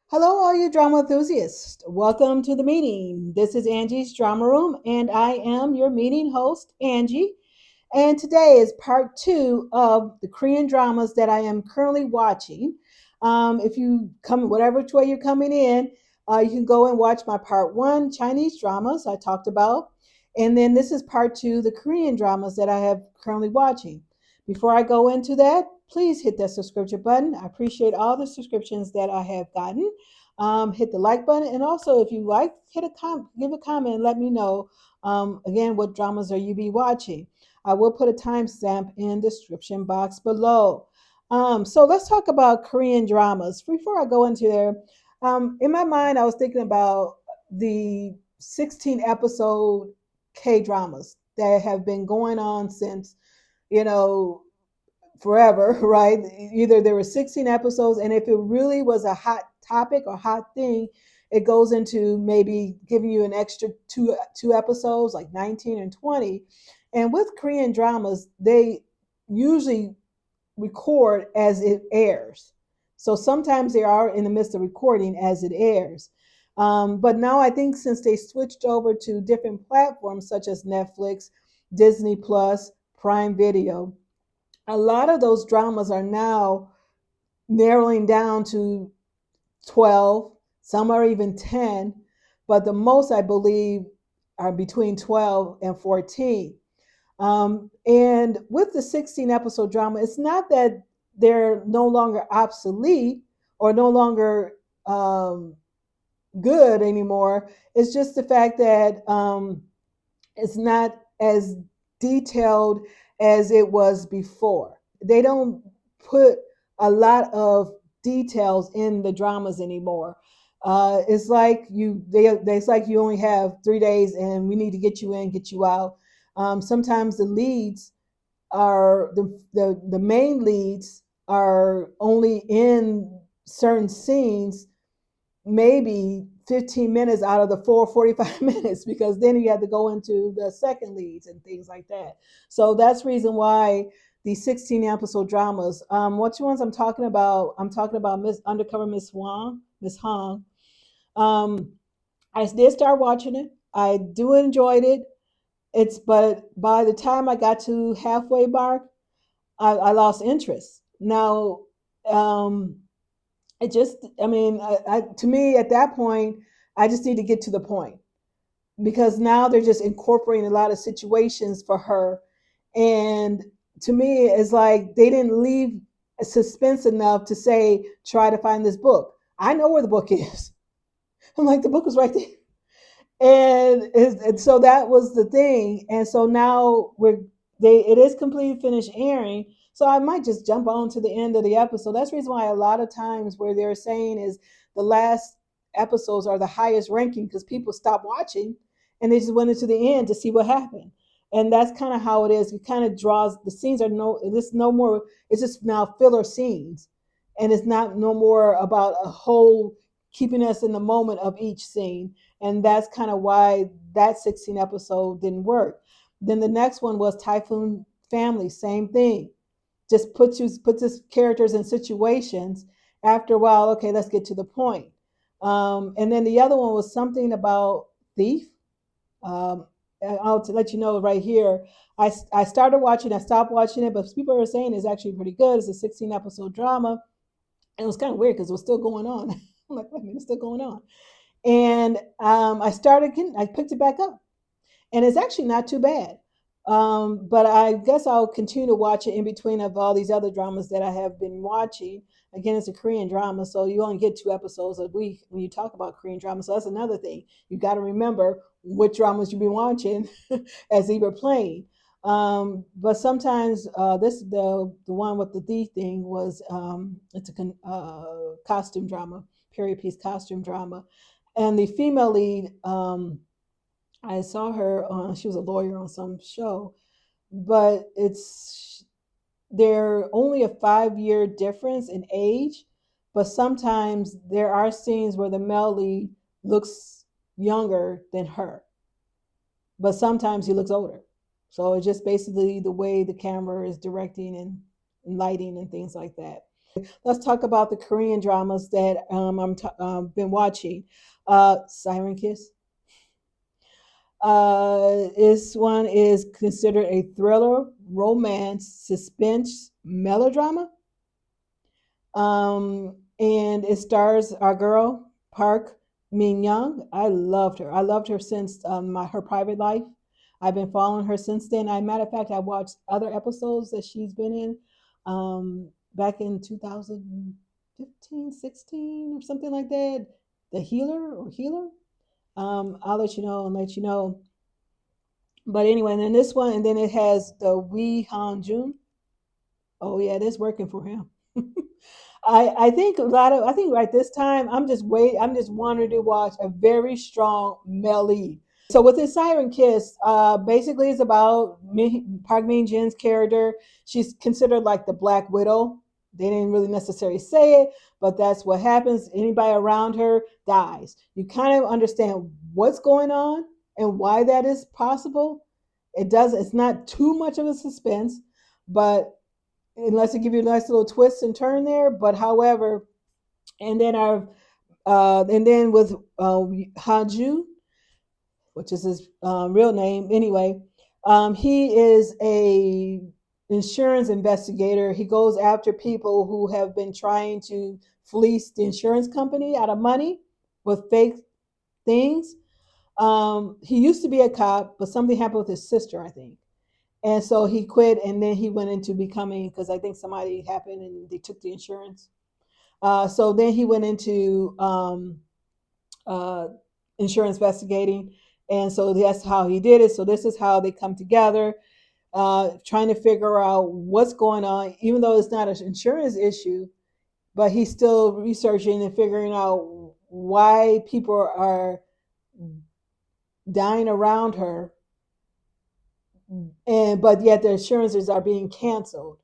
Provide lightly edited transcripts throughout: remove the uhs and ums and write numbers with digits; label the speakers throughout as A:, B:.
A: Hello, all you drama enthusiasts. Welcome to the meeting. This is Angie's Drama Room, and I am your meeting host, Angie. And today is part two of the Korean dramas that I am currently watching. If you come, whatever which way you're coming in, you can go and watch my part one Chinese dramas I talked about. And then this is part two, the Korean dramas that I have currently watching. Before I go into that, please hit that subscription button. I appreciate all the subscriptions that I have gotten. Hit the like button, and also if you like, give a comment and let me know. Again, what dramas are you be watching? I will put a timestamp in the description box below. So let's talk about Korean dramas. Before I go into there, in my mind, I was thinking about the 16 episode K dramas that have been going on since, you know, forever, right? Either there were 16 episodes, and if it really was a hot topic or hot thing, it goes into maybe giving you an extra two episodes, like 19 and 20. And with Korean dramas, they usually record as it airs. So sometimes they are in the midst of recording as it airs. But now I think since they switched over to different platforms such as Netflix, Disney Plus, Prime Video, a lot of those dramas are now narrowing down to 12. Some are even 10, but the most I believe are between 12 and 14. And with the 16 episode drama, it's not that they're no longer obsolete or no longer good anymore. It's just the fact that it's not as detailed as it was before. They don't put a lot of details in the dramas anymore. It's like it's like you only have 3 days, and we need to get you in, get you out. Sometimes the leads are the main leads are only in certain scenes maybe 15 minutes out of the full 45 minutes, because then you have to go into the second leads and things like that. So that's the reason why these 16 episode dramas. Which ones I'm talking about? I'm talking about Miss Undercover Miss Hong. Um, I did start watching it. I do enjoyed it. But by the time I got to halfway mark, I lost interest. Now, um, it just, I mean, to me at that point, I just need to get to the point, because now they're just incorporating a lot of situations for her. And to me, it's like they didn't leave a suspense enough to say, try to find this book. I know where the book is. I'm like, the book is right there. And so that was the thing. And so now it is completely finished airing. So I might just jump on to the end of the episode. That's the reason why a lot of times where they're saying is the last episodes are the highest ranking, because people stop watching and they just went into the end to see what happened. And that's kind of how it is. It kind of draws, the scenes are no more, it's just now filler scenes. And it's not no more about a whole keeping us in the moment of each scene. And that's kind of why that 16 episode didn't work. Then the next one was Typhoon Family, same thing. Just put this characters in situations. After a while, okay, let's get to the point. And then the other one was something about Thief. Um, I'll to let you know right here. I started watching. I stopped watching it, but people are saying it's actually pretty good. It's a 16 episode drama. And it was kind of weird because it was still going on. I'm like, wait a minute, it's still going on. And I started again. I picked it back up, and it's actually not too bad. But I guess I'll continue to watch it in between of all these other dramas that I have been watching. Again, it's a Korean drama, so you only get 2 episodes a week when you talk about Korean drama. So that's another thing. You got to remember what dramas you've been watching as they were playing. But sometimes the one with the D thing was it's a costume drama, period piece costume drama, and the female lead. I saw her on, she was a lawyer on some show, but they're only a 5 year difference in age, but sometimes there are scenes where the male lead looks younger than her, but sometimes he looks older. So it's just basically the way the camera is directing and lighting and things like that. Let's talk about the Korean dramas that been watching. Siren Kiss. This one is considered a thriller, romance, suspense, melodrama. And it stars our girl Park Min Young. I loved her. I loved her since her private life. I've been following her since then. I matter of fact, I watched other episodes that she's been in back in 2015, 16, or something like that. The Healer or Healer. I'll let you know and let you know. But anyway, and then this one, and then it has the Wee Han Jun. Oh yeah, it is working for him. I think I think right this time I'm just wanting to watch a very strong male lead. So with this Siren Kiss, basically it's about Park Min Jin's character. She's considered like the Black Widow. They didn't really necessarily say it, but that's what happens. Anybody around her dies. You kind of understand what's going on and why that is possible. It's not too much of a suspense, but unless it give you a nice little twist and turn there. But however, and then our and then with Haju, which is his real name anyway, he is a insurance investigator. He goes after people who have been trying to fleece the insurance company out of money with fake things. He used to be a cop, but something happened with his sister, I think. And so he quit, and then he went into becoming, because I think somebody happened and they took the insurance. So then he went into uh, insurance investigating, and so that's how he did it. So this is how they come together, trying to figure out what's going on, even though it's not an insurance issue, but he's still researching and figuring out why people are dying around her, and but yet the insurances are being canceled.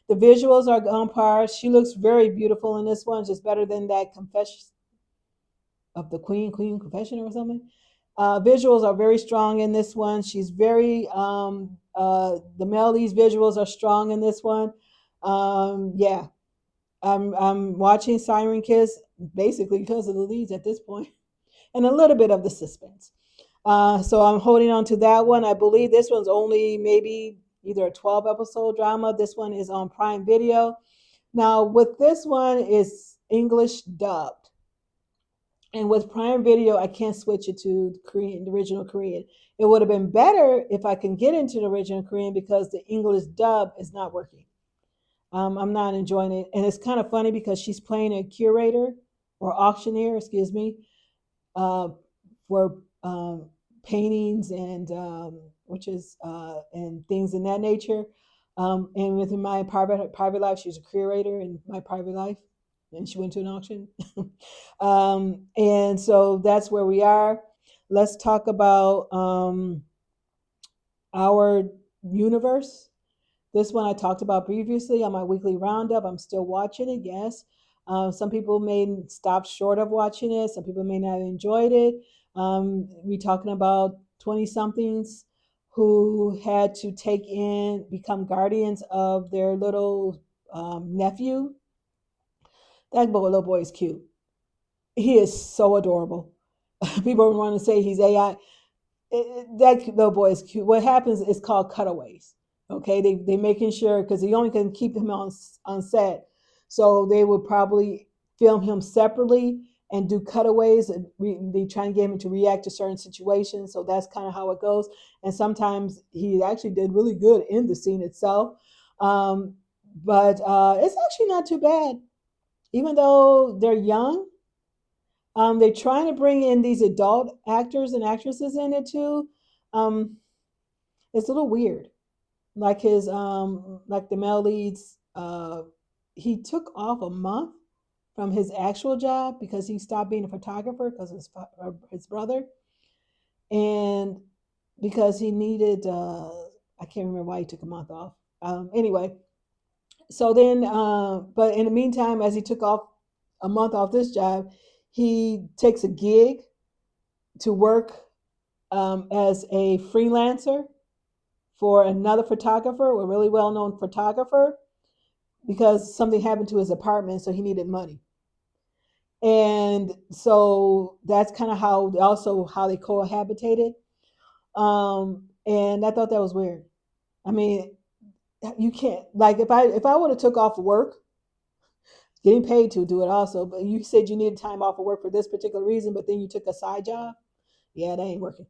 A: The visuals are on par. She looks very beautiful in this one, just better than that Confession of the Queen Confession or something. Visuals are very strong in this one. She's very the Melody's visuals are strong in this one. Yeah, I'm watching Siren Kiss basically because of the leads at this point, and a little bit of the suspense. So I'm holding on to that one. I believe this one's only maybe either a 12 episode drama. This one is on Prime Video. Now, with this one, is English dubbed. And with Prime Video, I can't switch it to Korean, the original Korean. It would have been better if I can get into the original Korean because the English dub is not working. I'm not enjoying it. And it's kind of funny because she's playing a curator or auctioneer, excuse me, uh, for paintings and which is and things in that nature. And within my private life, she's a curator in my private life, and she went to an auction. And so that's where we are. Let's talk about our universe. This one I talked about previously on my weekly roundup. I'm still watching it, yes. Some people may stop short of watching it. Some people may not have enjoyed it. We're talking about 20 somethings who had to become guardians of their little nephew. Little boy is cute. He is so adorable. People want to say he's AI. That little boy is cute. What happens is called cutaways. Okay, they making sure because they only can keep him on set, so they would probably film him separately and do cutaways. And they try and get him to react to certain situations. So that's kind of how it goes. And sometimes he actually did really good in the scene itself, um, but it's actually not too bad, even though they're young. They're trying to bring in these adult actors and actresses in it too. Um, it's a little weird. Like the male leads, he took off a month from his actual job because he stopped being a photographer because of his brother, and because he needed. I can't remember why he took a month off. Anyway, so then, but in the meantime, as he took off a month off this job, he takes a gig to work as a freelancer for another photographer, a really well known photographer. because something happened to his apartment, so he needed money. And so that's kind of how also how they cohabitated. And I thought that was weird. I mean, you can't like if I would have took off work, getting paid to do it also, but you said you needed time off of work for this particular reason, but then you took a side job. Yeah, that ain't working.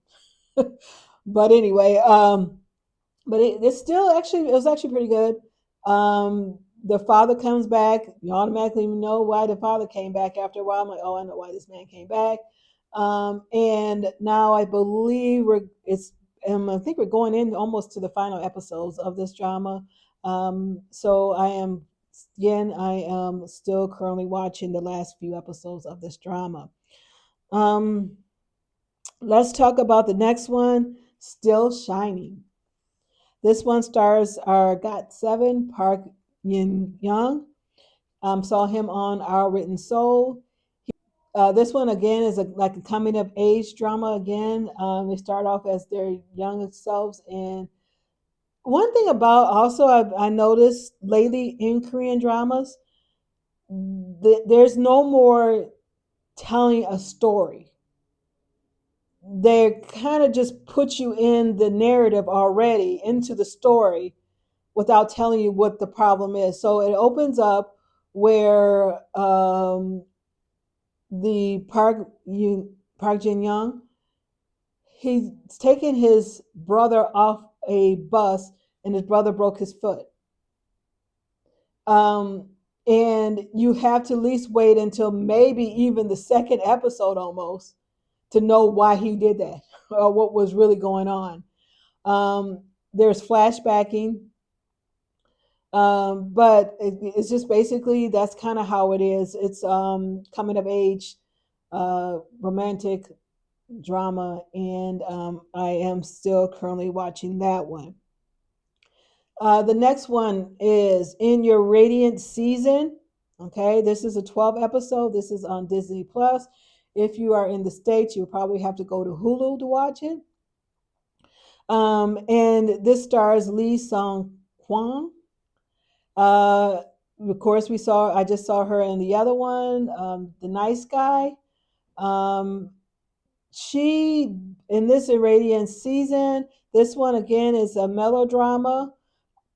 A: But anyway, but it's still actually it was actually pretty good. The father comes back. You automatically know why the father came back after a while. I'm like, oh, I know why this man came back. And now I believe I think we're going in almost to the final episodes of this drama. So I am still currently watching the last few episodes of this drama. Um, let's talk about the next one, Still Shining. This one stars our Got Seven Park Yin Young. Saw him on Our Written Soul. This one again is like a coming of age drama again. They start off as their young selves. And one thing about also I noticed lately in Korean dramas, there's no more telling a story. They kind of just put you in the narrative already into the story without telling you what the problem is. So it opens up where the Park Jin Young, he's taking his brother off a bus, and his brother broke his foot. Um, and you have to at least wait until maybe even the second episode almost to know why he did that or what was really going on. There's flashbacking. But it's just basically that's kind of how it is. It's coming of age, romantic drama, and I am still currently watching that one. The next one is In Your Radiant Season. Okay, this is a 12 episode. This is on Disney Plus. If you are in the States, you'll probably have to go to Hulu to watch it. And this stars Lee Sung Kwon. Uh, of course, I just saw her in the other one, The Nice Guy. Um, she, in this Iranian season, this one again is a melodrama,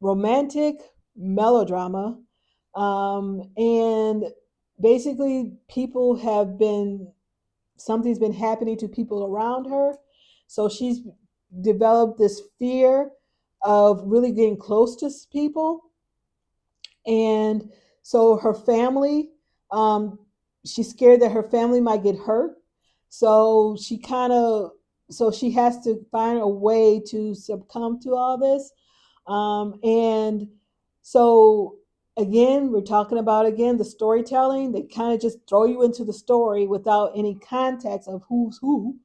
A: romantic melodrama. And basically, something's been happening to people around her. So she's developed this fear of really getting close to people, and so her family, um, she's scared that her family might get hurt. So she has to find a way to succumb to all this. And so again, we're talking about again the storytelling. They kind of just throw you into the story without any context of who's who.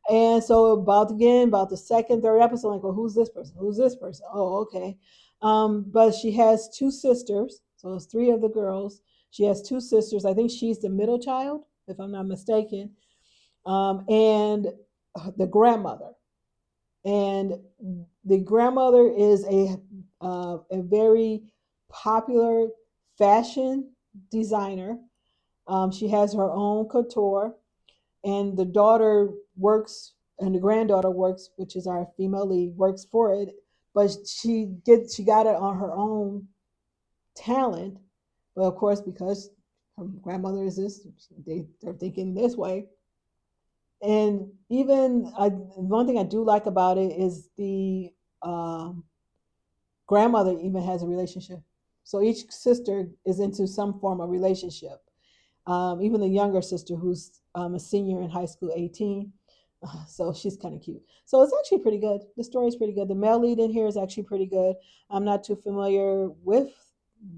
A: And so about the second, third episode, like, well, who's this person? Who's this person? Oh, okay. But she has two sisters, so it's three of the girls. She has two sisters. I think she's the middle child, if I'm not mistaken. And the grandmother. And the grandmother is a very popular fashion designer. She has her own couture, and the daughter works and the granddaughter works, which is our female lead, works for it, but she got it on her own talent. But of course, because her grandmother is this, they're thinking this way. And even one thing I do like about it is the um, grandmother even has a relationship. So each sister is into some form of relationship. Even the younger sister, who's a senior in high school, 18. So she's kind of cute. So it's actually pretty good. The story's pretty good. The male lead in here is actually pretty good. I'm not too familiar with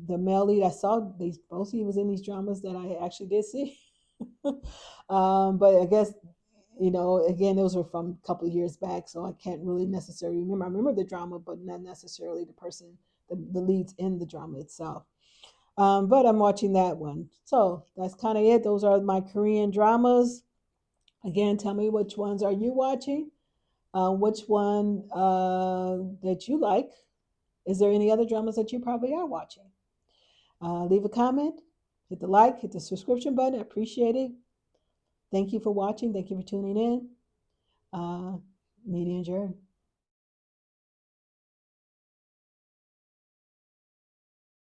A: the male lead. I saw these both he was in these dramas that I actually did see. But I guess again, those were from a couple of years back, so I can't really necessarily remember. I remember the drama, but not necessarily the person, the leads in the drama itself. But I'm watching that one. So that's kind of it. Those are my Korean dramas. Again, tell me which ones are you watching? Which one that you like? Is there any other dramas that you probably are watching? Leave a comment, hit the like, hit the subscription button. I appreciate it. Thank you for watching. Thank you for tuning in. Meeting adjourned.